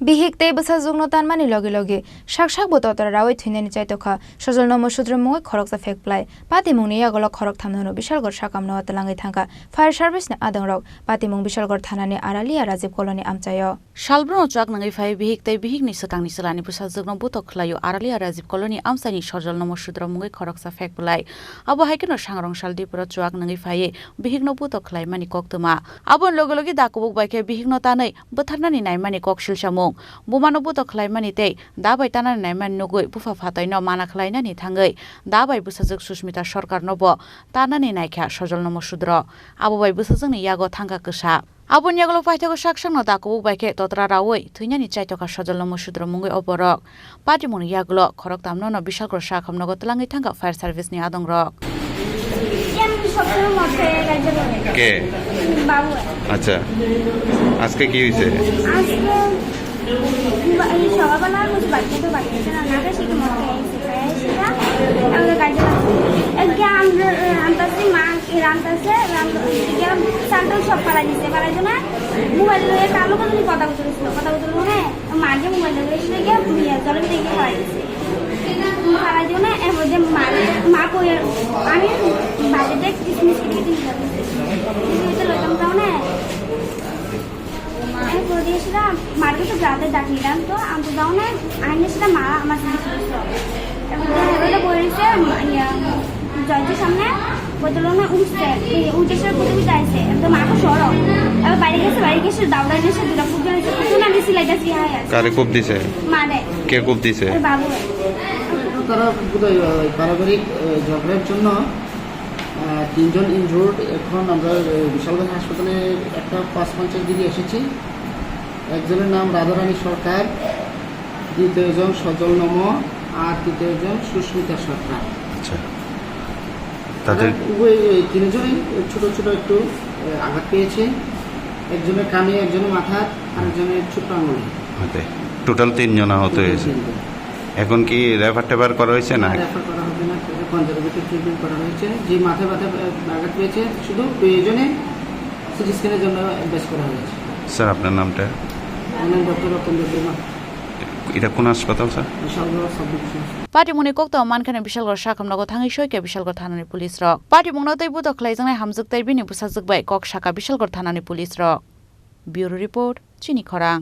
Bihik tei Bwsajwk Tanmani Logilogi Sakbo Totra Rawi Thowinani Chaitokha Sajal Namasudra mungai Khorang fekplai Patimung ni yagolok Khorang thamnano Bwsajwk sakamno talangai thangka Fire Service ni adangrok Patimung Bwsajwk thanani Aralia Rajib Koloni amchayo Shalbro chak nangai phai Bihik tei Bihik ni satangni salani Bwsajwk no butok khlayo Aralia Rajib Koloni amsani Sajal Namasudra mungai Khorang fekplai abo haikeno sangrong sal Tripura chak nangai phai Bihik no butok khlai mani koktuma abo Logilogi dakubuk baike Bihik no tanai butharnani naimani koksil samung bumano butok khlaimani tei dabai tanani naimani nugui bufa phataino mana khlainani thangai dabai Bwsajwk Susmita Sarkar nobo tanani naikha Sajal Namasudra abo bai Bwsajwk ni yago thangka ksa Abon yagolo paithako saksangno dakubuk baike Totra Rawi Thowinani Chaitokha Sajal Namasudra mungai oborok Patimung yagolo Khorang tamnono Bwsajwk sakamno talangai thangka Fire Service ni adongrok কে আচ্ছা আজকে কি হইছে সকালবেলা কিছু বাচ্চাদের বাচ্চা না না সেটা মনে সেটা আমাদের গাড়ি রান্তাছে মা রান্তাছে চালটাও সব পাড়া দিচ্ছে পাড়ার জন্য মোবাইল লয়ে কালো কথা কথা বলছিল মানে মাঝে মোবাইল লয়ে গিয়ে জলের দিকে পাড়া দিচ্ছে পাড়ার জন্য এর মধ্যে মা কই আমি বাড়িতে কিসমিস কেটে লইতাম তাও না মাকে তো যাতে ডাকলাম তো আমি যাও না আইনে সেটা মা আমার সাথে বলেছে জয়টির সামনে বদল না উঠছে সে প্রথমে যাইছে তো মাকে সরব এবার বাড়ি গেছে দাউড়া এসে দুটা ফুট দিয়েছে কিছু না দিছি লাইটাছি কারে কোপ দিছে মানে কে কোপ দিছে বাবু তারা পারিবারিক ঝগড়ার জন্য তিনজন ইনজুর্ড এখন আমরা বিশালগঞ্জ হাসপাতালে একটা 5-5 দিকে এসেছি একজনের নাম রাধারানী সরকার দ্বিতীয়জন সজল নম আর তৃতীয়জন সুস্মিতা সরকার আচ্ছা তাদের তিনজনই ছোট ছোট একটু আঘাত পেয়েছে একজনের কানে একজনের মাথা আরেকজনের ছোট আঙুলে টোটাল 3 জন আহত হয়েছে এখন কি রেফার করা হয়েছে না রেফার করা হবে না কনজারভেটিভ ট্রিটমেন্ট করা হয়েছে যে মাথায় আঘাত পেয়েছে শুধু প্রয়োজনে সিটি স্ক্যানের জন্য অ্যাডভাইস করা হয়েছে স্যার আপনার নামটা আমার ডক্টর রতন এটা কোন হাসপাতাল sir Bishalgarh sub division Patimung kokto mankhane Bwsajwk sakamno thangai soike Bwsajwk thanani police rok Patimung no tei butok khlaijangnai hamjuk tei bini Bwsajwk bai kok saka Bwsajwk thanani police rok Bureau report Chini Khorang